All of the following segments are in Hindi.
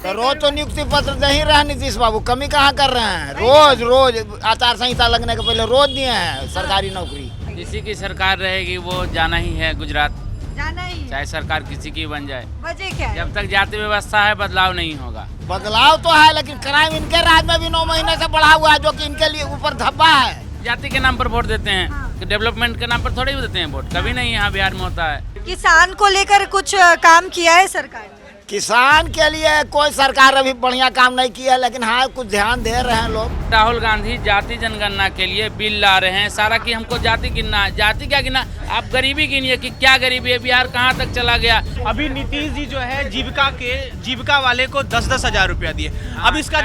तो रोज तो नियुक्ति पत्र दे ही रहे नीतीश बाबू, कमी कहाँ कर रहे हैं। रोज रोज आचार संहिता लगने के पहले रोज दिए हैं सरकारी नौकरी। किसी की सरकार रहेगी वो जाना ही है गुजरात, जाना ही है। चाहे सरकार किसी की बन जाए। वजह क्या है? जब तक जाति व्यवस्था है बदलाव नहीं होगा। बदलाव तो है, लेकिन क्राइम इनके राज में भी 9 महीने से बढ़ा हुआ है, जो कि इनके लिए ऊपर धब्बा है। जाति के नाम पर वोट देते हैं, हाँ। डेवलपमेंट के नाम पर थोड़ी देते हैं वोट, कभी नहीं यहाँ बिहार में होता है। किसान को लेकर कुछ काम किया है सरकार ने? किसान के लिए कोई सरकार अभी बढ़िया काम नहीं किया, लेकिन हाँ कुछ ध्यान दे रहे हैं लोग। राहुल गांधी जाति जनगणना के लिए बिल ला रहे हैं सारा कि हमको जाति गिनना है। जाति क्या गिनना, आप गरीबी गिनिए कि क्या गरीबी है, बिहार कहाँ तक चला गया। अभी नीतीश जी जो है जीविका वाले को 10-10 हजार रुपया दिए। अब इसका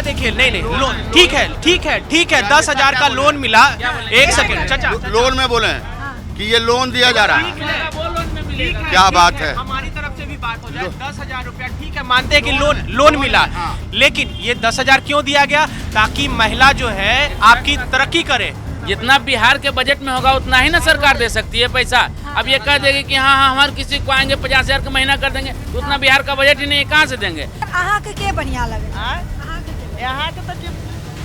देखिए, नहीं लोन ठीक है 10 हजार का लोन मिला। एक सेकंड चाचा, लोन में बोले कि ये लोन दिया जा रहा है, क्या बात है। हमारी तरफ से भी बात हो जाए, 10 हजार रुपया ठीक है, मानते हैं कि लोन मिला, लेकिन ये 10 हजार क्यों दिया गया? ताकि महिला जो है आपकी तरक्की करे। जितना बिहार के बजट में होगा उतना ही ना सरकार दे सकती है पैसा। अब ये कह देगी कि हाँ हमारे किसी को आएंगे 50 हजार का महीना कर देंगे, उतना बिहार का बजट ही नहीं, कहाँ से देंगे। अहाँ के के बढ़िया लगे? यहाँ के तो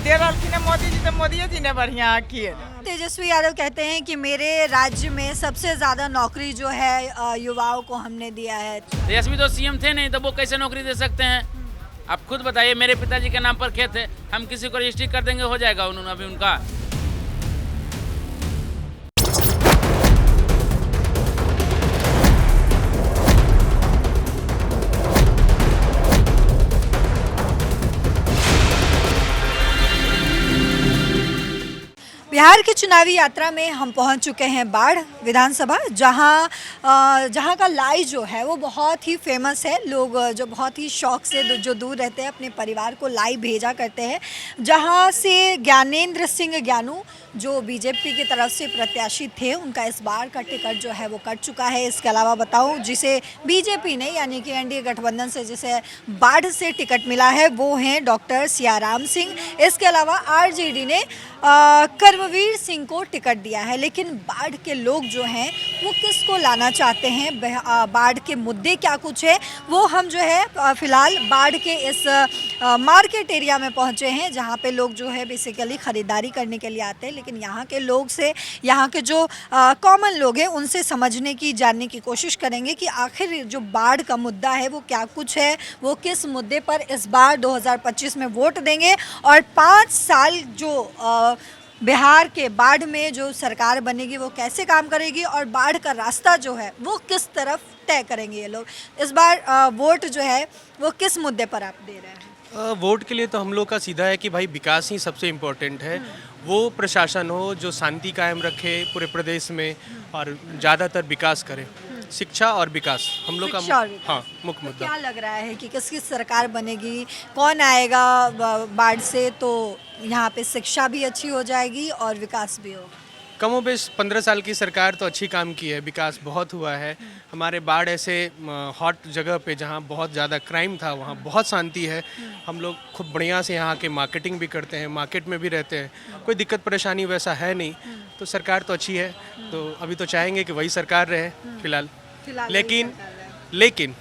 दे रही है मोदी जी, तो मोदी जी ने बढ़िया किए। तेजस्वी यादव कहते हैं कि मेरे राज्य में सबसे ज्यादा नौकरी जो है युवाओं को हमने दिया है। तेजस्वी तो सीएम थे नहीं, तो वो कैसे नौकरी दे सकते हैं? आप खुद बताइए, मेरे पिताजी के नाम पर खेत है, हम किसी को रजिस्ट्री कर देंगे, हो जाएगा उन्होंने अभी उनका। बिहार की चुनावी यात्रा में हम पहुंच चुके हैं बाढ़ विधानसभा, जहां का लाई जो है वो बहुत ही फेमस है। लोग जो बहुत ही शौक से जो दूर रहते हैं अपने परिवार को लाई भेजा करते हैं, जहां से ज्ञानेंद्र सिंह ज्ञानू जो बीजेपी की तरफ से प्रत्याशी थे, उनका इस बार का टिकट जो है वो कट चुका है। इसके अलावा बताऊं, जिसे बीजेपी ने यानी कि एनडीए गठबंधन से जिसे बाढ़ से टिकट मिला है वो हैं डॉक्टर सियाराम सिंह। इसके अलावा आरजेडी ने कर्मवीर सिंह को टिकट दिया है। लेकिन बाढ़ के लोग जो हैं वो किसको लाना चाहते हैं, बाढ़ के मुद्दे क्या कुछ है, वो हम जो है फिलहाल बाढ़ के इस मार्केट एरिया में पहुंचे हैं, जहां पे लोग जो है बेसिकली ख़रीदारी करने के लिए आते हैं। लेकिन यहाँ के लोग से, यहाँ के जो कॉमन लोग हैं उनसे समझने की, जानने की कोशिश करेंगे कि आखिर जो बाढ़ का मुद्दा है वो क्या कुछ है, वो किस मुद्दे पर इस बार 2025 में वोट देंगे, और 5 साल जो बिहार के बाढ़ में जो सरकार बनेगी वो कैसे काम करेगी, और बाढ़ का रास्ता जो है वो किस तरफ तय करेंगे ये लोग। इस बार वोट जो है वो किस मुद्दे पर आप दे रहे हैं? वोट के लिए तो हम लोग का सीधा है कि भाई विकास ही सबसे इम्पोर्टेंट है। वो प्रशासन हो जो शांति कायम रखे पूरे प्रदेश में और ज़्यादातर विकास करे। शिक्षा और विकास हम लोग का हाँ मुख्य मुद्दा। क्या लग रहा है कि किसकी सरकार बनेगी, कौन आएगा बाढ़ से, तो यहाँ पे शिक्षा भी अच्छी हो जाएगी और विकास भी होगा? कमोबेश 15 साल की सरकार तो अच्छी काम की है, विकास बहुत हुआ है। हमारे बाढ़ ऐसे हॉट जगह पे जहाँ बहुत ज़्यादा क्राइम था वहाँ बहुत शांति है। हम लोग खूब बढ़िया से यहाँ के मार्केटिंग भी करते हैं, मार्केट में भी रहते हैं, कोई दिक्कत परेशानी वैसा है नहीं। तो सरकार तो अच्छी है, तो अभी तो चाहेंगे कि वही सरकार रहे फिलहाल। लेकिन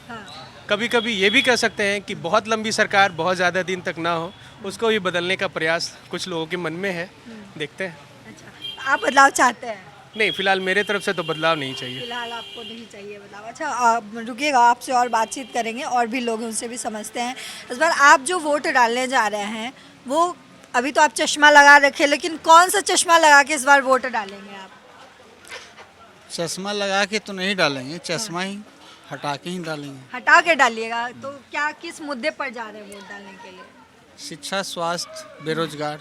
कभी कभी ये भी कह सकते हैं कि बहुत लंबी सरकार बहुत ज़्यादा दिन तक ना हो, उसको भी बदलने का प्रयास कुछ लोगों के मन में है, देखते हैं। अच्छा, आप बदलाव चाहते हैं? नहीं, फिलहाल मेरे तरफ से तो बदलाव नहीं चाहिए। फिलहाल आपको नहीं चाहिए बदलाव। अच्छा, रुकिएगा, आपसे और बातचीत करेंगे, और भी लोग उनसे भी समझते हैं। इस बार आप जो वोट डालने जा रहे हैं वो, अभी तो आप चश्मा लगा रखे, लेकिन कौन सा चश्मा लगा के इस बार वोट डालेंगे आप? चश्मा लगा के तो नहीं डालेंगे, चश्मा ही हटा के ही डालेंगे। हटा के डालिएगा। तो क्या, किस मुद्दे पर जा रहे हैं वोट डालने के लिए? शिक्षा, स्वास्थ्य, बेरोजगार,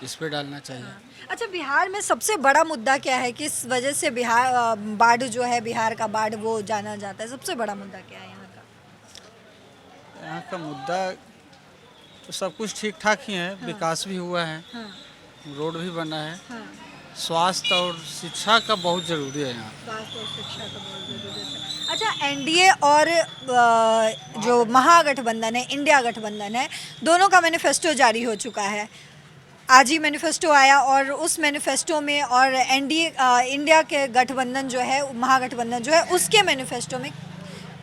इस पे डालना चाहिए। अच्छा, बिहार में सबसे बड़ा मुद्दा क्या है, किस वजह से बिहार बाढ़ जो है, बिहार का बाढ़ वो जाना जाता है, सबसे बड़ा मुद्दा क्या है यहाँ का? यहाँ का मुद्दा तो सब कुछ ठीक ठाक ही है। विकास भी हुआ है, रोड भी बना है। स्वास्थ्य और शिक्षा का बहुत ज़रूरी है यहाँ। स्वास्थ्य और शिक्षा का बहुत ज़रूरी है। अच्छा, एनडीए और जो महागठबंधन है, इंडिया गठबंधन है, दोनों का मैनिफेस्टो जारी हो चुका है। आज ही मैनिफेस्टो आया, और उस मैनिफेस्टो में और एनडीए इंडिया के गठबंधन जो है, महागठबंधन जो है, उसके मैनिफेस्टो में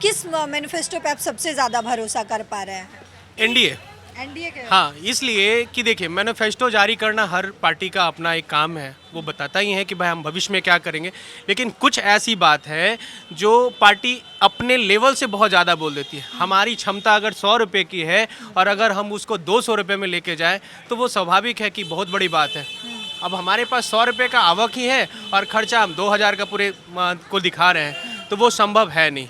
किस मैनिफेस्टो पे आप सबसे ज़्यादा भरोसा कर पा रहे हैं? एनडीए। एनडीए के? हाँ, इसलिए कि देखिए मैनिफेस्टो जारी करना हर पार्टी का अपना एक काम है, वो बताता ही है कि भाई हम भविष्य में क्या करेंगे, लेकिन कुछ ऐसी बात है जो पार्टी अपने लेवल से बहुत ज़्यादा बोल देती है। हमारी क्षमता अगर 100 रुपये की है और अगर हम उसको 200 रुपये में लेके जाएं तो वो स्वाभाविक है कि बहुत बड़ी बात है। अब हमारे पास 100 रुपये का आवक ही है और खर्चा हम 2000 का पूरे को दिखा रहे हैं, तो वो संभव है नहीं,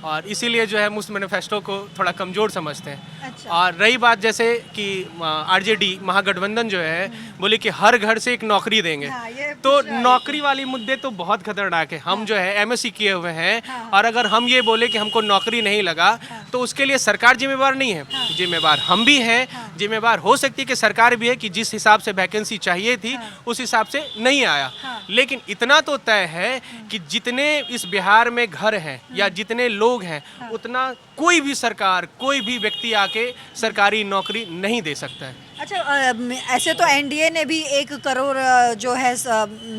और इसीलिए जो है हम उस मैनिफेस्टो को थोड़ा कमज़ोर समझते हैं। अच्छा। और रही बात जैसे कि आरजेडी महागठबंधन जो है बोले कि हर घर से एक नौकरी देंगे, हाँ, ये तो पूछ रहा है। नौकरी वाली मुद्दे तो बहुत खतरनाक है। हम जो है एमएससी किए हुए हैं और अगर हम ये बोले कि हमको नौकरी नहीं लगा तो उसके लिए सरकार जिम्मेवार नहीं है, जिम्मेवार हम भी हैं। जिम्मेवार हो सकती है कि सरकार भी है कि जिस हिसाब से वैकेंसी चाहिए थी उस हिसाब से नहीं आया, लेकिन इतना तो तय है कि जितने इस बिहार में घर हैं या जितने लोग हैं उतना कोई भी सरकार, कोई भी व्यक्ति आके सरकारी नौकरी नहीं दे सकता है। अच्छा, ऐसे तो एनडीए ने भी 1 करोड़ जो है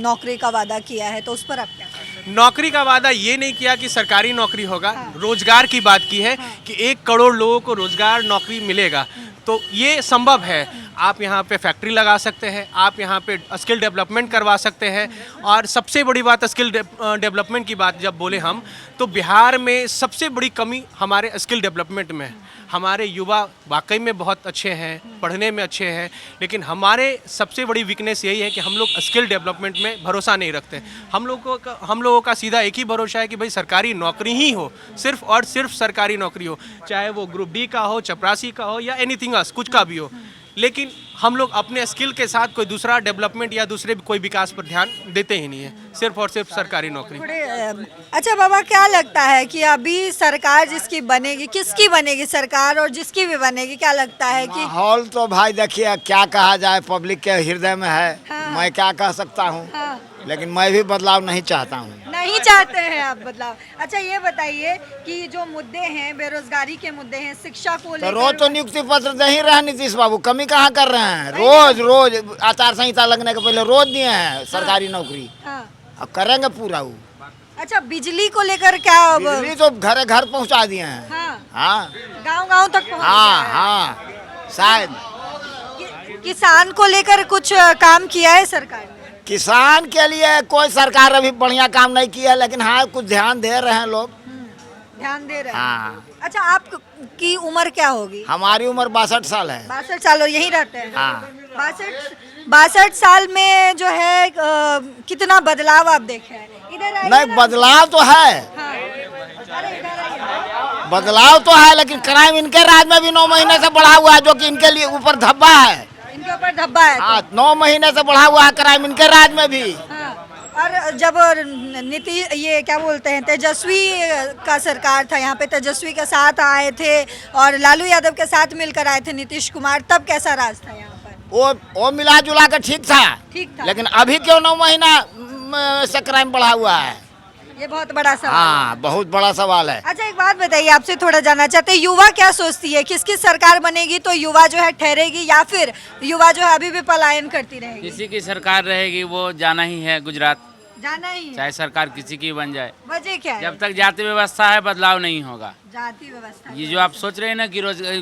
नौकरी का वादा किया है, तो उस पर आप क्या कहते हैं? नौकरी का वादा ये नहीं किया कि सरकारी नौकरी होगा, रोजगार की बात की है कि 1 करोड़ लोगों को रोजगार नौकरी मिलेगा, तो ये संभव है। आप यहाँ पे फैक्ट्री लगा सकते हैं, आप यहाँ पे स्किल डेवलपमेंट करवा सकते हैं, और सबसे बड़ी बात स्किल डेवलपमेंट की बात जब बोले हम, तो बिहार में सबसे बड़ी कमी हमारे स्किल डेवलपमेंट में है। हमारे युवा वाकई में बहुत अच्छे हैं, पढ़ने में अच्छे हैं, लेकिन हमारे सबसे बड़ी वीकनेस यही है कि हम लोग स्किल डेवलपमेंट में भरोसा नहीं रखते। हम लोगों का सीधा एक ही भरोसा है कि भाई सरकारी नौकरी ही हो, सिर्फ और सिर्फ सरकारी नौकरी हो, चाहे वो ग्रुप डी का हो, चपरासी का हो या एनीथिंग एल्स, कुछ का भी हो। लेकिन हम लोग अपने स्किल के साथ कोई दूसरा डेवलपमेंट या दूसरे कोई विकास पर ध्यान देते ही नहीं है, सिर्फ और सिर्फ सरकारी नौकरी। अच्छा बाबा, क्या लगता है कि अभी सरकार जिसकी बनेगी, किसकी बनेगी सरकार, और जिसकी भी बनेगी, क्या लगता है कि माहौल तो भाई देखिए क्या कहा जाए, पब्लिक के हृदय में है। मैं क्या कह सकता हूँ, लेकिन मैं भी बदलाव नहीं चाहता हूँ। नहीं चाहते हैं आप बदलाव? अच्छा ये बताइए कि जो मुद्दे हैं, बेरोजगारी के मुद्दे हैं, शिक्षा को तो लेकर रोज तो नियुक्ति पत्र दे ही रहे हैं नीतीश बाबू, कमी कहाँ कर रहे हैं? रोज रोज आचार संहिता लगने के पहले रोज दिए हैं सरकारी नौकरी, हाँ। अब करेंगे पूरा वो। अच्छा, बिजली को लेकर क्या? बिजली तो घर घर पहुँचा दिए हैं। हाँ, हाँ गांव-गांव तक पहुंच हाँ गया है। हाँ शायद। किसान को लेकर कुछ काम किया है सरकार ने? किसान के लिए कोई सरकार अभी बढ़िया काम नहीं किया, लेकिन हाँ कुछ ध्यान दे रहे हैं लोग। ध्यान दे रहे हैं। हाँ। अच्छा, आपकी उम्र क्या होगी? हमारी उम्र 62 साल है। 62 साल, और यहीं रहते हैं? हाँ। 62 साल में जो है कितना बदलाव आप देखे हैं? इधर आइए नहीं, ना। बदलाव तो है। हाँ। अरे इधर आइए। बदलाव तो है, लेकिन क्राइम इनके राज में भी 9 महीने से बढ़ा हुआ है, जो कि इनके लिए ऊपर धब्बा है। इनके ऊपर धब्बा है तो। हाँ, 9 महीने से बढ़ा हुआ है क्राइम इनके राज में भी। हाँ। और जब ये क्या बोलते हैं, तेजस्वी का सरकार था, यहाँ पे तेजस्वी के साथ आए थे और लालू यादव के साथ मिलकर आए थे नीतीश कुमार, तब कैसा राज था यहाँ पर? वो मिला जुला कर ठीक था, लेकिन अभी क्यों 9 महीना से क्राइम बढ़ा हुआ है? ये बहुत बड़ा सवाल हाँ, है। बहुत बड़ा सवाल है। अच्छा एक बात बताइए, आपसे थोड़ा जानना चाहते हैं, युवा क्या सोचती है, किसकी सरकार बनेगी तो युवा जो है ठहरेगी, या फिर युवा जो है अभी भी पलायन करती रहेगी? किसी की सरकार रहेगी वो जाना ही है गुजरात, जाना ही है। चाहे सरकार किसी की बन जाए। वजह क्या है? जब तक जाति व्यवस्था है बदलाव नहीं होगा। जाति व्यवस्था। ये जो आप सोच रहे हैं ना कि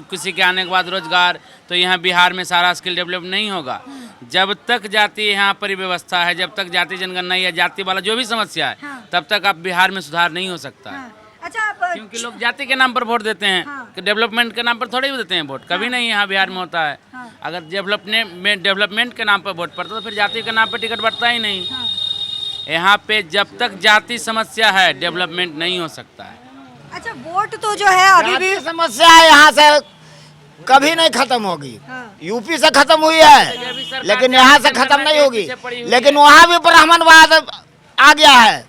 किसी के आने के बाद रोजगार, तो यहाँ बिहार में सारा स्किल डेवलप नहीं होगा। जब तक जाति यहाँ पर व्यवस्था है, जब तक जाति जनगणना या जाति वाला जो भी समस्या है, तब तक आप बिहार में सुधार नहीं हो सकता है। अच्छा, आप क्योंकि लोग जाति के नाम पर वोट देते हैं, कि डेवलपमेंट के नाम पर थोड़े ही देते हैं वोट, कभी नहीं यहाँ बिहार में होता है। अगर डेवलपमेंट के नाम पर वोट पड़ता तो फिर जाति के नाम पर टिकट बढ़ता ही नहीं। यहाँ पे जब तक जाति समस्या है डेवलपमेंट नहीं हो सकता है। अच्छा, वोट तो जो है अभी भी जाति समस्या यहाँ से कभी नहीं खत्म होगी। यूपी से खत्म हुई है, लेकिन यहाँ से खत्म नहीं होगी। लेकिन वहाँ भी ब्राह्मणवाद आ गया है।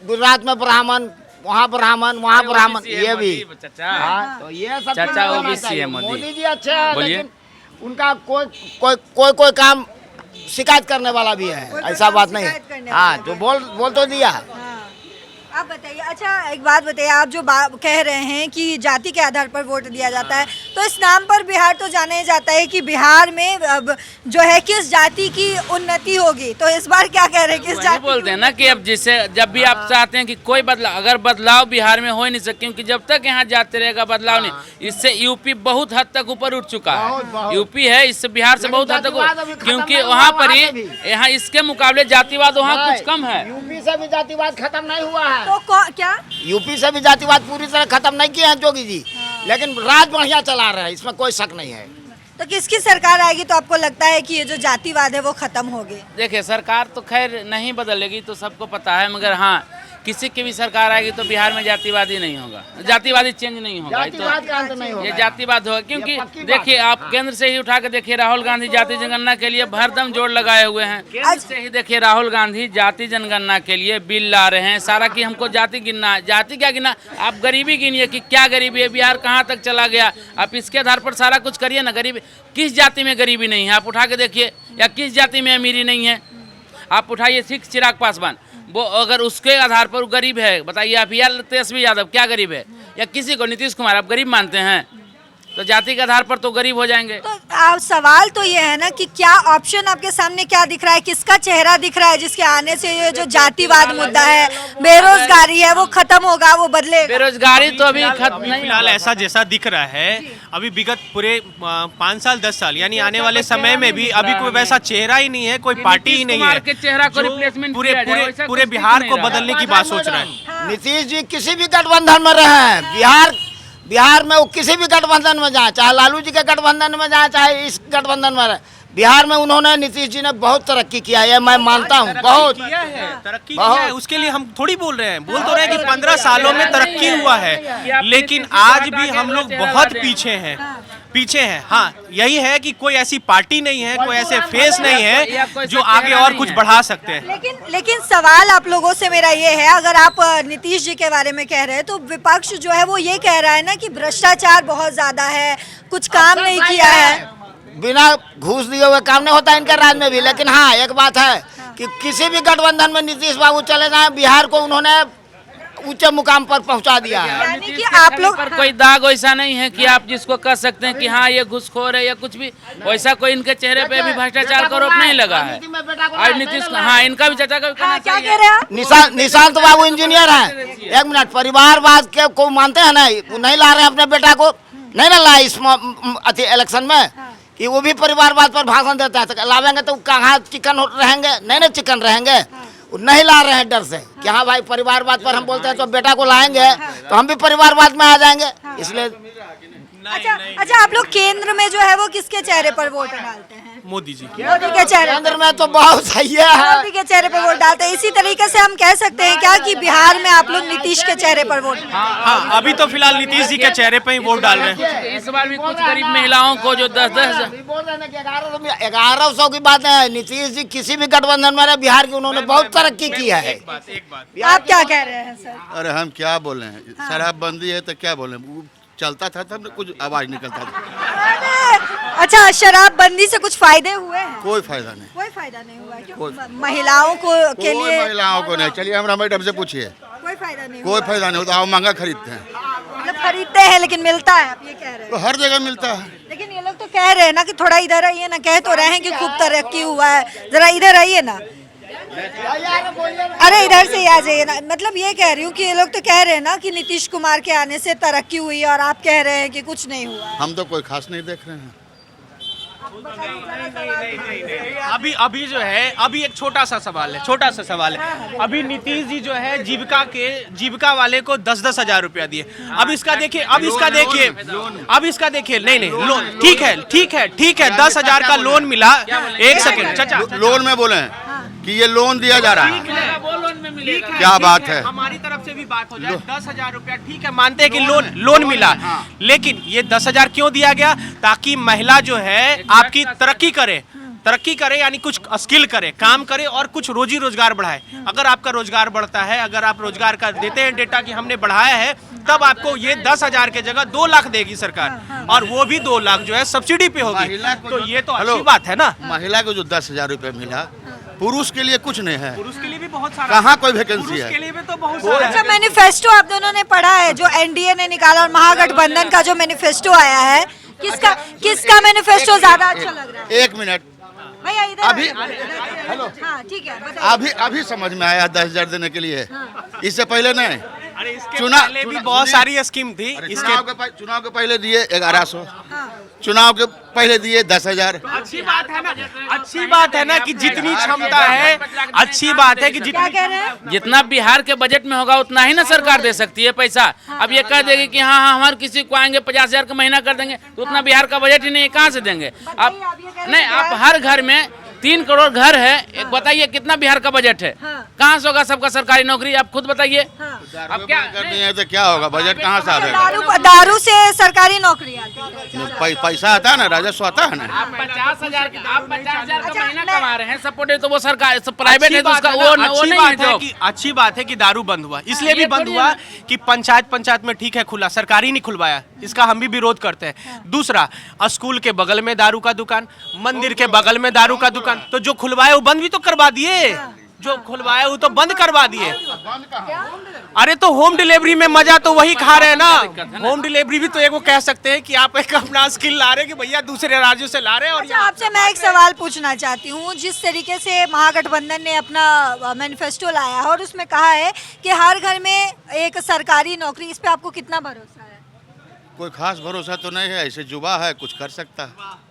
गुजरात में ब्राह्मण, वहाँ ब्राह्मण, वहाँ ब्राह्मण, ये भी। हाँ, तो ये सब चाचा ओबीसी है मोदी जी अच्छे हैं, बोलिए। लेकिन उनका कोई काम शिकायत करने वाला भी है, ऐसा बात नहीं है। हाँ, जो बोल तो दिया। आप बताइए। अच्छा एक बात बताइए, आप जो कह रहे हैं कि जाति के आधार पर वोट दिया जाता है, तो इस नाम पर बिहार तो जाना ही जाता है कि बिहार में अब जो है किस जाति की उन्नति होगी, तो इस बार क्या कह रहे हैं किस वही जाति बोलते हैं ना कि अब जिसे जब भी आप चाहते हैं कि कोई बदलाव, अगर बदलाव बिहार में हो ही नहीं सकता, क्योंकि जब तक यहाँ जाते रहेगा बदलाव नहीं। इससे यूपी बहुत हद तक ऊपर उठ चुका है, यूपी है इससे बिहार से बहुत हद तक, क्योंकि वहाँ पर ही यहाँ इसके मुकाबले जातिवाद वहाँ कुछ कम है। यूपी से भी जातिवाद खत्म नहीं हुआ है, तो क्या यूपी से भी जातिवाद पूरी तरह खत्म नहीं किए हैं जोगी जी, लेकिन राज बढ़िया चला रहे हैं, इसमें कोई शक नहीं है। तो किसकी सरकार आएगी तो आपको लगता है कि ये जो जातिवाद है वो खत्म होगी? देखिए सरकार तो खैर नहीं बदलेगी तो सबको पता है, मगर हाँ किसी की भी सरकार आएगी तो बिहार में जातिवादी नहीं होगा, जातिवादी चेंज नहीं होगा, जातिवाद का अंत नहीं होगा, ये जातिवाद होगा। क्योंकि देखिए आप केंद्र से ही उठा के देखिए, राहुल गांधी जाति जनगणना के लिए भरदम जोर लगाए हुए हैं। केंद्र से ही देखिए राहुल गांधी जाति जनगणना के लिए बिल ला रहे हैं, सारा कि हमको जाति गिनना, जाति क्या गिनना, आप गरीबी गिनिए कि क्या गरीबी है, बिहार कहाँ तक चला गया, आप इसके आधार पर सारा कुछ करिए ना। गरीबी किस जाति में गरीबी नहीं है आप उठा के देखिए, या किस जाति में अमीरी नहीं है आप उठाइए। सिख चिराग पासवान, वो अगर उसके आधार पर गरीब है बताइए आप, या तेजस्वी यादव क्या गरीब है, या किसी को नीतीश कुमार आप गरीब मानते हैं? तो जाति के आधार पर तो गरीब हो जाएंगे। तो आप सवाल तो ये है ना कि क्या ऑप्शन आपके सामने क्या दिख रहा है, किसका चेहरा दिख रहा है जिसके आने से ये जो जातिवाद मुद्दा है, बेरोजगारी है वो खत्म होगा, वो बदलेगा? बेरोजगारी तो अभी खत्म नहीं, फिलहाल ऐसा जैसा दिख रहा है, अभी विगत पूरे 5 साल 10 साल यानी आने वाले समय में भी अभी कोई वैसा चेहरा ही नहीं है, कोई पार्टी ही नहीं है के चेहरा को जो रिप्लेसमेंट पूरे बिहार को बदलने की बात सोच रहा है। नीतीश जी किसी भी गठबंधन में रहे हैं, बिहार में वो किसी भी गठबंधन में जाए, चाहे लालू जी के गठबंधन में जाए चाहे इस गठबंधन में रहे, बिहार में उन्होंने नीतीश जी ने बहुत तरक्की किया है, मैं मानता हूँ बहुत तरक्की किया है, उसके लिए हम थोड़ी बोल रहे हैं, बोल तो रहे हैं कि 15 सालों में तरक्की हुआ है, लेकिन आज भी हम लोग बहुत पीछे हैं। हाँ यही है कि कोई ऐसी पार्टी नहीं है, कोई ऐसे फेस नहीं है जो आगे और कुछ बढ़ा सकते हैं। लेकिन सवाल आप लोगों से मेरा ये है, अगर आप नीतीश जी के बारे में कह रहे हैं तो विपक्ष जो है वो ये कह रहा है ना कि भ्रष्टाचार बहुत ज्यादा है, कुछ काम नहीं किया है, बिना घूस दिए हुए काम नहीं होता इनके राज में भी। लेकिन हाँ एक बात है कि किसी भी गठबंधन में नीतीश बाबू चले जाए, बिहार को उन्होंने ऊंचे मुकाम पर पहुंचा दिया है। यानी कि आप लोग पर कोई दाग वैसा नहीं है कि आप जिसको कह सकते हैं कि हाँ ये घूसखोर है या कुछ भी, वैसा कोई इनके चेहरे पे भी भ्रष्टाचार का आरोप नहीं लगा है। और नीतीश हाँ इनका भी चर्चा क्या कह रहे हैं? निशांत बाबू इंजीनियर हैं, एक मिनट, परिवारवाद के को मानते हैं ना, वो नहीं ला रहे हैं अपने बेटा को, नहीं ना लाए इस इलेक्शन में कि वो भी परिवारवाद पर भाषण देता है, तो लावेंगे तो कहाँ चिकन रहेंगे, नहीं ना चिकन रहेंगे, नहीं ला रहे हैं डर से कि हाँ भाई परिवारवाद पर हम बोलते हैं तो बेटा को लाएंगे तो हम भी परिवारवाद में आ जाएंगे, इसलिए। अच्छा आप लोग केंद्र में जो है वो किसके चेहरे पर वोट डालते हैं? मोदी जी मोदी के चेहरे केंद्र में तो बहुत सही है, मोदी के चेहरे पर वोट डालते हैं। इसी तरीके से हम कह सकते हैं क्या कि बिहार में आप लोग नीतीश के चेहरे पर वोट? हाँ अभी तो फिलहाल नीतीश जी के चेहरे पे ही वोट डाल रहे हैं। इस बार भी कुछ गरीब महिलाओं को जो 10-10 1100 की बात है, नीतीश जी किसी भी गठबंधन में रहे, बिहार की उन्होंने बहुत तरक्की की है। एक बात आप क्या कह रहे हैं सर? अरे हम क्या बोले हैं, शराबबंदी है तो क्या बोले, चलता था तब कुछ आवाज निकलता था। अच्छा शराबबंदी से कुछ फायदे हुए हैं? कोई फायदा नहीं, कोई फायदा नहीं हुआ है क्यों? महिलाओं को के कोई लिए महिलाओं को नहीं। चलिए हमारा मैडम से पूछिए, कोई फायदा नहीं कोई हुआ? फायदा नहीं होता, महंगा खरीदते हैं, मतलब खरीदते हैं लेकिन मिलता है, आप ये कह रहे तो हैं? हर जगह मिलता है। लेकिन ये लोग तो कह रहे हैं ना कि थोड़ा इधर आइए ना, कह तो रहे हैं कि खूब तरक्की हुआ है, जरा इधर आइए ना, अरे इधर से आ जाइए ना। मतलब ये कह रही हूँ कि ये लोग तो कह रहे हैं ना कि नीतीश कुमार के आने से तरक्की हुई है और आप कह रहे हैं कि कुछ नहीं हुआ है। हम तो कोई खास नहीं देख रहे हैं। अभी जो है, अभी एक छोटा सा सवाल है, अभी नीतीश जी जो है जीविका वाले को 10-10 हजार रुपया दिए। अब इसका देखिए नहीं लोन, ठीक है 10 हजार का लोन मिला। एक सेकंड चाचा, लोन में बोले हैं कि ये लोन दिया जा रहा है, क्या बात है, हमारी तरफ से भी बात हो जाए, 10 हजार रुपया ठीक है, मानते हैं कि लोन मिला, लेकिन ये 10 हजार क्यों दिया गया? ताकि महिला जो है आपकी तरक्की करे यानी कुछ स्किल करे, काम करे और कुछ रोजी रोजगार बढ़ाए। अगर आपका रोजगार बढ़ता है, अगर आप रोजगार का देते हैं डेटा कि हमने बढ़ाया है, तब आपको ये 10 हजार के जगह 2 लाख देगी सरकार, और वो भी 2 लाख जो है सब्सिडी पे होगी। तो ये तो अच्छी बात है ना। महिला को जो 10 हजार रुपये मिला, पुरुष के लिए कुछ नहीं है, पुरुष के लिए भी बहुत सारा, कहाँ कोई वैकेंसी है, के लिए भी तो बहुत सारा। अच्छा मैनिफेस्टो आप दोनों ने पढ़ा है जो एनडीए ने निकाला और महागठबंधन का जो मैनिफेस्टो आया है, किसका मैनिफेस्टो ज्यादा अच्छा लग रहा है? 1 मिनट। भैया इधर अभी हेलो, हाँ ठीक है, बताइए। अभी समझ में आया 10,000 देने के लिए। इससे पहले नहीं। अरे इसके चुनाव- पहले भी बहुत सारी स्कीम थी। इसके चुनाव के पहले दिए 1100, हाँ। चुनाव के पहले दिए 10,000। अच्छी बात है ना, अच्छी बात है ना कि जितनी क्षमता है, अच्छी बात है कि क्या जितनी कह रहे हैं? जितना बिहार के बजट में होगा उतना ही ना सरकार दे सकती है पैसा। अब ये कह देगी कि हाँ हाँ हमारे किसी को आएंगे 50,000 का महीना कर देंगे, तो उतना बिहार का बजट ही नहीं, कहाँ से देंगे आप? आप ये कह रहे हैं नहीं, कि आप हर घर में 3 करोड़ घर है, एक बताइए कितना बिहार का बजट है? हाँ। कहाँ से होगा सबका सरकारी नौकरी? आप खुद बताइए। हाँ। अब क्या करनी है तो क्या होगा? बजट कहाँ से आएगा? दारू से सरकारी नौकरी आती है। पैसा आता है ना, राजस्व आता है ना। आप 50,000 का अच्छा, महीना मैं- कमा रहे हैं, सपोर्ट तो वो सरकार प्राइवेट है, तो उसका वो अच्छी नहीं बात है है जॉब। कि अच्छी बात है कि दारू बंद हुआ, इसलिए ये भी बंद थोड़ी हुआ है कि पंचायत में ठीक है खुला, सरकारी नहीं खुलवाया, इसका हम भी विरोध करते हैं। दूसरा, स्कूल के बगल में दारू का दुकान, मंदिर के बगल में दारू का दुकान, तो जो खुलवाए वो बंद भी तो करवा दिए, जो खुलवाए वो तो बंद करवा दिए। अरे तो होम डिलीवरी में मजा तो वही खा रहे हैं ना। होम डिलीवरी भी तो एक वो कह सकते हैं कि आप एक अपना स्किल ला रहे हैं कि भैया दूसरे राज्यों से ला रहे हैं और अच्छा, आपसे मैं एक सवाल पूछना चाहती हूँ। जिस तरीके से महागठबंधन ने अपना मैनिफेस्टो लाया है और उसमें कहा है कि हर घर में एक सरकारी नौकरी, इस पे आपको कितना भरोसा है? कोई खास भरोसा तो नहीं है, ऐसे युवा है, कुछ कर सकता है।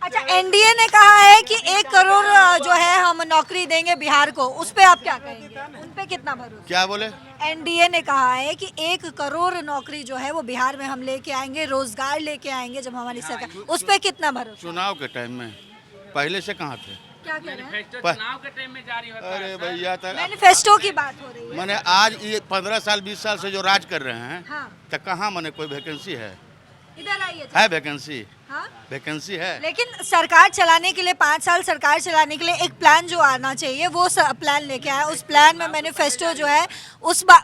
अच्छा, एनडीए ने कहा है कि 1 करोड़ जो है हम नौकरी देंगे बिहार को, उस पे आप क्या कहेंगे? उन पे कितना भरोसा? क्या बोले? एनडीए ने कहा है कि 1 करोड़ नौकरी जो है वो बिहार में हम लेके आएंगे, रोजगार लेके आएंगे जब हमारी सरकार, उस पे कितना भरोसा? चुनाव के टाइम में, पहले से कहाँ थे? क्या कह रहे हैं? चुनाव के टाइम में जारी होता है। अरे भैया तक मैनिफेस्टो की बात हो रही है। मैंने आज ये 15 साल 20 साल से जो राज कर रहे हैं, हाँ। तो कहाँ मैंने कोई वैकेंसी है? इधर आइए। है वैकेंसी? हाँ? वैकेंसी है। लेकिन सरकार चलाने के लिए 5 साल सरकार चलाने के लिए एक प्लान जो आना चाहिए, वो प्लान लेके आया। उस प्लान में मैनिफेस्टो जो है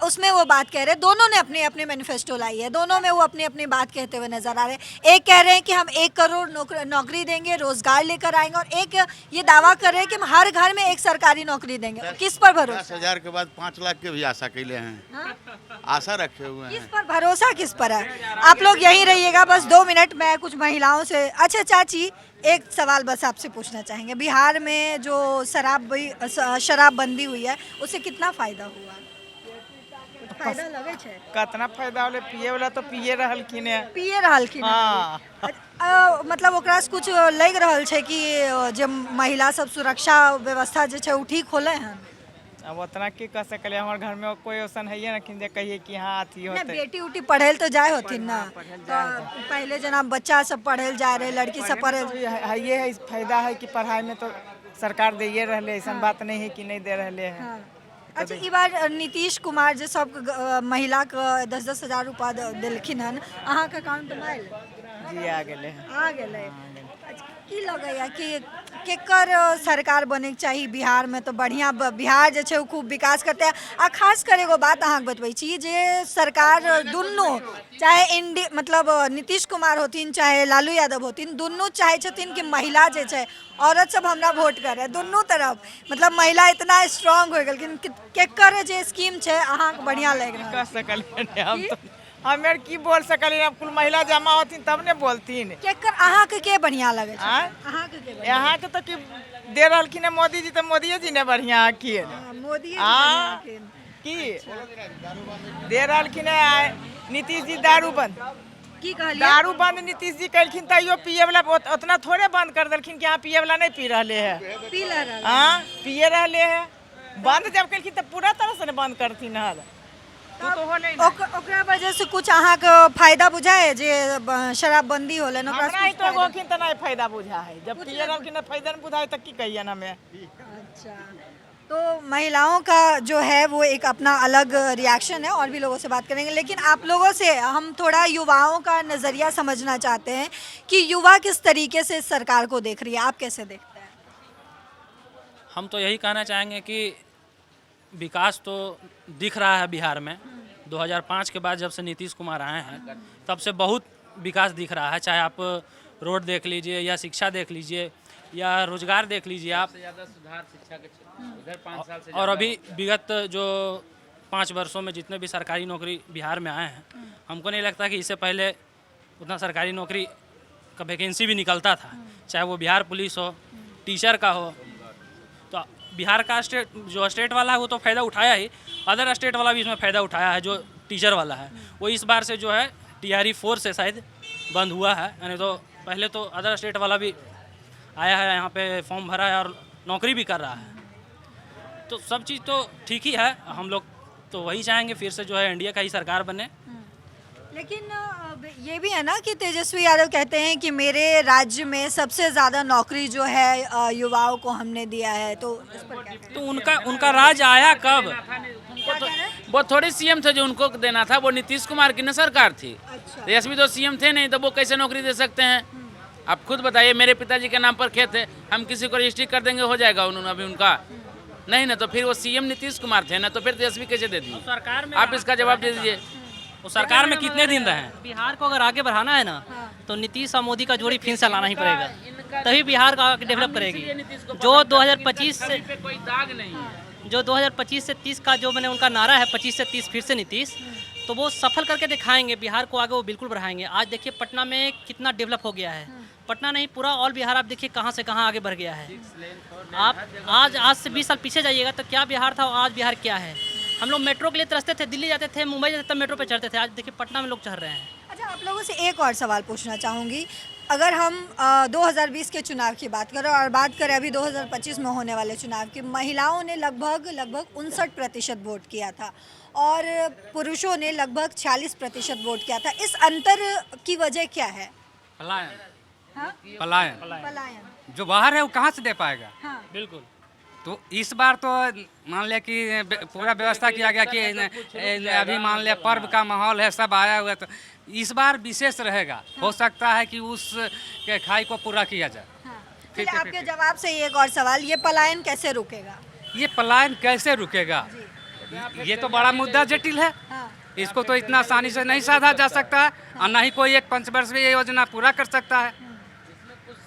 उसमें वो बात कह रहे हैं। दोनों ने अपनी अपनी मैनिफेस्टो लाई है, दोनों में वो अपनी अपनी बात कहते हुए नजर आ रहे हैं। एक कह रहे हैं कि हम 1 करोड़ नौकरी देंगे, रोजगार लेकर आएंगे, और एक ये दावा कर रहे हैं कि हम हर घर में एक सरकारी नौकरी देंगे। किस पर भरोसा? 10,000 के बाद 5 लाख के भी आशा कैले हैं। हाँ? आशा रखे हुए किस हैं। पर भरोसा किस पर है? आप लोग यहीं रहिएगा बस 2 मिनट, मैं कुछ महिलाओं से। अच्छा चाची, एक सवाल बस आपसे पूछना चाहेंगे। बिहार में जो शराबबंदी हुई है, उससे कितना फायदा हुआ? फायदा लगे छे? कितना फायदा होले? पिए वाला तो पिए रहलखिन है। पिए रहलखिन? हाँ। मतलब ओकरा से कुछ लग रहल छे कि जे महिला सब सुरक्षा व्यवस्था जे छे उ ठीक होले हैं? अब उतना की कह सकले, हमारे घर में कोई ऐसा है ना कि जे कहिए कि हाँ अथी ना, होते। बेटी उटी पढ़ेल तो जाए होथिन ना। तो पहले जना बच्चा सब पढ़ेल जाए रहे, लड़की सब पढ़ेल। ये है फायदा है कि पढ़ाई में तो सरकार दे रहे, ऐसा बात नहीं है कि नहीं दे रहे हैं। हाँ। अच्छा, ई बार नीतीश कुमार जे सब महिला के 10-10 हजार रुपया दिलखिन हन, अहाँ के अकाउंट में आयल? जी आ गए हैं। आ गेलै। अच्छा, की लगैया कि केकर सरकार बने के चाही बिहार में? तो बढ़िया बिहार जे छे खूब विकास करते हैं। आ खास कर एगो बात अहाँ के बतबै छी जे सरकार दुनू, चाहे मतलब नीतीश कुमार होथिन चाहे लालू यादव होथिन, दुनू चाहे छथिन कि महिला जे छे, औरत सब हमरा वोट करे, दुनू तरफ। मतलब महिला इतना स्ट्रांग हो गेलखिन। केकर जे स्कीम छे अहाँ के बढ़िया लग रहा कह सकले हम तो, हमें की बोल सकले? अब कुल महिला जमा होती तब ने बोलतीन। केकर अहाँ के बढ़िया लगे छे? आँय? अहाँ के बढ़िया? यहाँ के तो कि दे रहलखिन है मोदी जी, तो मोदी जी ने बढ़िया किए। मोदी जी हाँ। बढ़िया केन। की दे रहलखिन है नीतीश जी दारू बंद। की कहलिए? दारू बंद नीतीश जी कलखिन, तैयो पिए वाला उतना थोड़े बंद कर देलखिन कि यहाँ पिए वाला नहीं पी रहे है। पी ले रहल। हाँ, पिए रहे है। बंद जब कलखिन तो पूरा तरह से बंद करथिन हल। ओकरा वजह से कुछ अहाँ के फायदा बुझाए जे शराबबंदी होले न? हमरा ही तो गोखिन तो नहीं फायदा बुझा है। जब पिए रहलखिन फायदा नहीं बुझाए तो की कहिए हमें। अच्छा, तो महिलाओं का जो है वो एक अपना अलग रिएक्शन है, और भी लोगों से बात करेंगे। लेकिन आप लोगों से हम थोड़ा युवाओं का नज़रिया समझना चाहते हैं कि युवा किस तरीके से इस सरकार को देख रही है, आप कैसे देखते हैं? हम तो यही कहना चाहेंगे कि विकास तो दिख रहा है बिहार में। 2005 के बाद जब से नीतीश कुमार आए हैं तब से बहुत विकास दिख रहा है। चाहे आप रोड देख लीजिए, या शिक्षा देख लीजिए, या रोजगार देख लीजिए आप। ज़्यादा सुधार शिक्षा के क्षेत्र में उधर 5 साल से और अभी विगत जो 5 वर्षों में जितने भी सरकारी नौकरी बिहार में आए हैं, हमको नहीं लगता कि इससे पहले उतना सरकारी नौकरी का वैकेंसी भी निकलता था, चाहे वो बिहार पुलिस हो, टीचर का हो। तो बिहार का स्टेट वाला है वो तो फ़ायदा उठाया ही, अदर स्टेट वाला भी इसमें फ़ायदा उठाया है। जो टीचर वाला है वो इस बार से जो है TRE 4 से शायद बंद हुआ है, यानी तो पहले तो अदर स्टेट वाला भी आया है यहाँ पे, फॉर्म भरा है और नौकरी भी कर रहा है। तो सब चीज़ तो ठीक ही है। हम लोग तो वही चाहेंगे फिर से जो है इंडिया का ही सरकार बने। लेकिन अब ये भी है ना कि तेजस्वी यादव कहते हैं कि मेरे राज्य में सबसे ज़्यादा नौकरी जो है युवाओं को हमने दिया है, तो इस पर क्या कहें? तो उनका राज आया कब? वो थोड़ी सीएम थे जो उनको देना था, वो नीतीश कुमार की न सरकार थी। तेजस्वी तो सीएम थे नहीं, तो वो कैसे नौकरी दे सकते हैं? आप खुद बताइए, मेरे पिताजी के नाम पर खेत है, हम किसी को रजिस्ट्री कर देंगे, हो जाएगा उन्होंने अभी उनका नहीं ना, तो फिर वो सीएम नीतीश कुमार थे ना, तो फिर तेजस्वी कैसे दे दिए? सरकार में आप इसका जवाब दे दीजिए। वो सरकार में कितने दिन रहे हैं? बिहार को अगर आगे बढ़ाना है ना, तो नीतीश और मोदी का जोड़ी फिर से लाना ही पड़ेगा, तभी बिहार का डेवलप करेगी। जो 2025 से कोई दाग नहीं है। जो 2025 से 30 का जो मैंने उनका नारा है, 25 से 30 फिर से नीतीश, तो वो सफल करके दिखाएंगे बिहार को, आगे वो बिल्कुल बढ़ाएंगे। आज देखिए पटना में कितना डेवलप हो गया है, पटना नहीं पूरा ऑल बिहार आप देखिए कहाँ से कहाँ आगे बढ़ गया है। आप आज से 20 साल पीछे जाइएगा तो क्या बिहार था और आज बिहार क्या है। हम लोग मेट्रो के लिए तरसते थे, दिल्ली जाते थे, मुंबई जाते थे, तब मेट्रो पे चढ़ते थे, आज देखिए पटना में लोग चढ़ रहे हैं। अच्छा, आप लोगों से एक और सवाल पूछना चाहूँगी। अगर हम 2020 के चुनाव की बात करें और बात करें अभी 2025 में होने वाले चुनाव की, महिलाओं ने लगभग 59% वोट किया था और पुरुषों ने लगभग 46% वोट किया था। इस अंतर की वजह क्या है? पलायन। हाँ? पलायन जो बाहर है वो कहाँ से दे पाएगा? हाँ। बिल्कुल। तो इस बार तो मान लिया कि पूरा व्यवस्था किया गया कि अभी मान लिया पर्व का माहौल है, सब आया हुआ, तो इस बार विशेष रहेगा। हो सकता है कि उस के खाई को पूरा किया जाए। फिर आपके जवाब से एक और सवाल, ये पलायन कैसे रुकेगा? ये पलायन कैसे रुकेगा, ये तो बड़ा मुद्दा जटिल है। इसको तो इतना आसानी से नहीं साधा जा सकता और न ही कोई एक पंचवर्षीय योजना पूरा कर सकता है।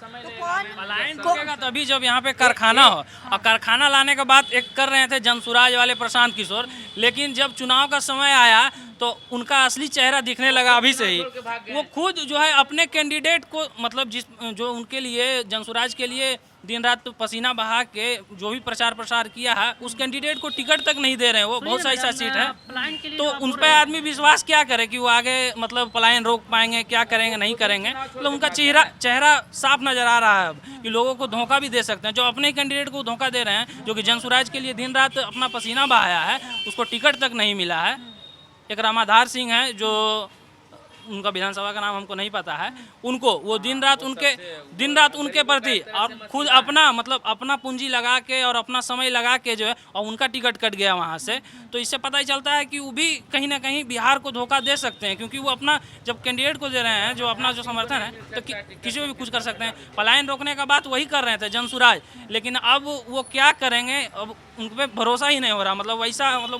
पलायन रुकेगा तभी जब यहाँ पे कारखाना हो, और कारखाना लाने के बाद एक कर रहे थे जनसुराज वाले प्रशांत किशोर, लेकिन जब चुनाव का समय आया तो उनका असली चेहरा दिखने लगा अभी से ही। वो खुद जो है अपने कैंडिडेट को, मतलब जो उनके लिए जनसुराज के लिए दिन रात पसीना बहा के जो भी प्रचार प्रसार किया है, उस कैंडिडेट को टिकट तक नहीं दे रहे हैं। वो बहुत सा ऐसा सीट है, तो उन पर आदमी विश्वास क्या करे कि वो आगे मतलब पलायन रोक पाएंगे, क्या करेंगे नहीं करेंगे। मतलब उनका चेहरा साफ नजर आ रहा है अब कि लोगों को धोखा भी दे सकते हैं। जो अपने कैंडिडेट को धोखा दे रहे हैं, जो कि जनसुराज के लिए दिन रात अपना पसीना बहाया है, उसको टिकट तक नहीं मिला है। एक रामाधार सिंह है, जो उनका विधानसभा का नाम हमको नहीं पता है, उनको वो दिन रात उनके प्रति और खुद अपना मतलब अपना पूंजी लगा के और अपना समय लगा के जो है, और उनका टिकट कट गया वहाँ से। तो इससे पता ही चलता है कि वो भी कहीं ना कहीं बिहार को धोखा दे सकते हैं, क्योंकि वो अपना जब कैंडिडेट को दे रहे हैं जो अपना जो समर्थन है, तो किसी को भी कुछ कर सकते हैं। पलायन रोकने का बात वही कर रहे थे जनसुराज, लेकिन अब वो क्या करेंगे, अब उन पर भरोसा ही नहीं हो रहा। मतलब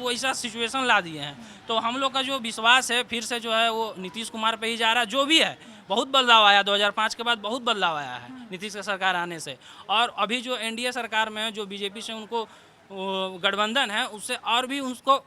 वैसा सिचुएशन ला दिए हैं। तो हम लोग का जो विश्वास है फिर से जो है वो नीतीश कुमार पे ही जा रहा है। जो भी है बहुत बदलाव आया, 2005 के बाद बहुत बदलाव आया है नीतीश की सरकार आने से। और अभी जो एनडीए सरकार में जो बीजेपी से उनको गठबंधन है, उससे और भी उनको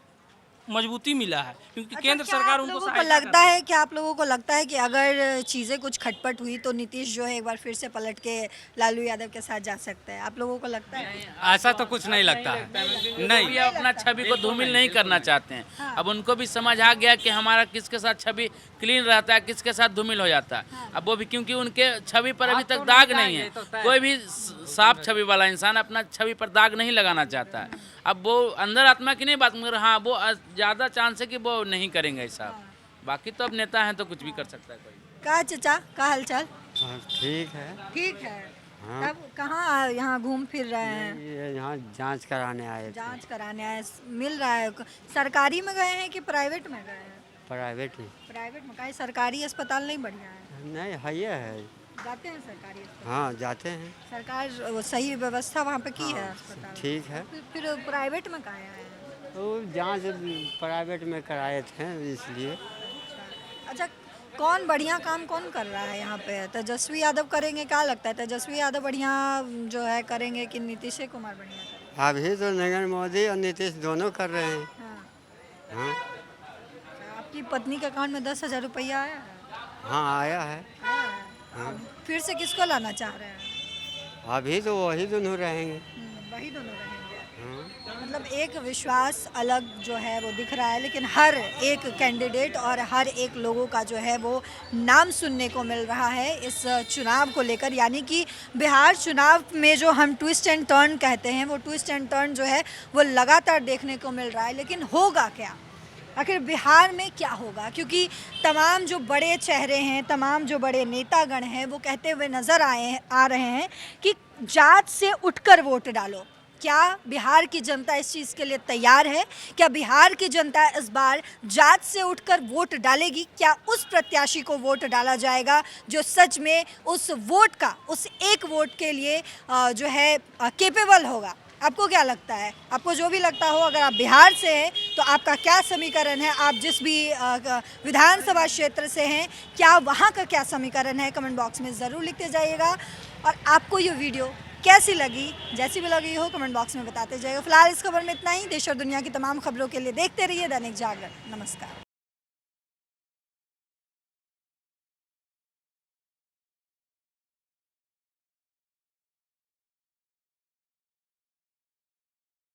मजबूती मिला है, क्योंकि केंद्र सरकार उनको लगता है कि आप लोगों को लगता है कि अगर चीज़ें कुछ खटपट हुई तो नीतीश जो है एक बार फिर से पलट के लालू यादव के साथ जा सकता है? आप लोगों को लगता है? ऐसा तो कुछ नहीं लगता है। नहीं, अपना छवि को धूमिल नहीं करना चाहते हैं। अब उनको भी समझ आ गया कि हमारा किसके साथ छवि क्लीन रहता है, किसके साथ धूमिल हो जाता है। अब वो भी क्योंकि उनके छवि पर अभी तक दाग नहीं है, कोई भी साफ छवि वाला इंसान अपना छवि पर दाग नहीं लगाना चाहता है। अब वो अंदर आत्मा की नहीं बात, मगर हाँ वो ज़्यादा चांस है कि वो नहीं करेंगे ऐसा। बाकी तो अब नेता हैं तो कुछ भी कर सकता है कोई। का चाचा का हालचाल? ठीक है। ठीक है। तब कहाँ यहाँ घूम फिर रहे हैं? ये यहाँ जांच कराने आए थे। जांच कराने आए, मिल रहा है? सरकारी में गए हैं कि प्राइवेट में गए हैं? प्राइवेट ही। प्राइवेट में? कहीं सरकारी अस्पताल नहीं बढ़िया है? नहीं है, ये है। जाते हैं सरकारी अस्पताल? हाँ जाते हैं। सरकार सही व्यवस्था वहाँ पे की है अस्पताल? ठीक है। फिर प्राइवेट में कहाँ आए? तो जांच प्राइवेट में कराए थे इसलिए। अच्छा, कौन बढ़िया काम कौन कर रहा है यहाँ पे? तेजस्वी यादव करेंगे? क्या लगता है तेजस्वी यादव बढ़िया जो है करेंगे कि नीतीश कुमार बढ़िया करेंगे? अभी तो नरेंद्र मोदी और नीतीश दोनों कर रहे हैं। हाँ। आपकी पत्नी के अकाउंट में 10,000 रुपया आया है? हाँ आया है। फिर से किसको लाना चाह रहे हैं? अभी तो वही दोनों रहेंगे। वही दोनों रहेंगे। मतलब एक विश्वास अलग जो है वो दिख रहा है, लेकिन हर एक कैंडिडेट और हर एक लोगों का जो है वो नाम सुनने को मिल रहा है इस चुनाव को लेकर। यानी कि बिहार चुनाव में जो हम ट्विस्ट एंड टर्न कहते हैं, वो ट्विस्ट एंड टर्न जो है वो लगातार देखने को मिल रहा है। लेकिन होगा क्या, आखिर बिहार में क्या होगा? क्योंकि तमाम जो बड़े चेहरे हैं, तमाम जो बड़े नेतागण हैं, वो कहते हुए नज़र आ रहे हैं कि जात से उठकर वोट डालो। क्या बिहार की जनता इस चीज़ के लिए तैयार है? क्या बिहार की जनता इस बार जात से उठकर वोट डालेगी? क्या उस प्रत्याशी को वोट डाला जाएगा जो सच में उस वोट का, उस एक वोट के लिए जो है केपेबल होगा? आपको क्या लगता है? आपको जो भी लगता हो, अगर आप बिहार से हैं तो आपका क्या समीकरण है? आप जिस भी विधानसभा क्षेत्र से हैं, क्या वहाँ का क्या समीकरण है? कमेंट बॉक्स में ज़रूर लिखते जाइएगा। और आपको ये वीडियो कैसी लगी, जैसी भी लगी हो, कमेंट बॉक्स में बताते जाइएगा। फिलहाल इस खबर में इतना ही। देश और दुनिया की तमाम खबरों के लिए देखते रहिए दैनिक जागरण। नमस्कार।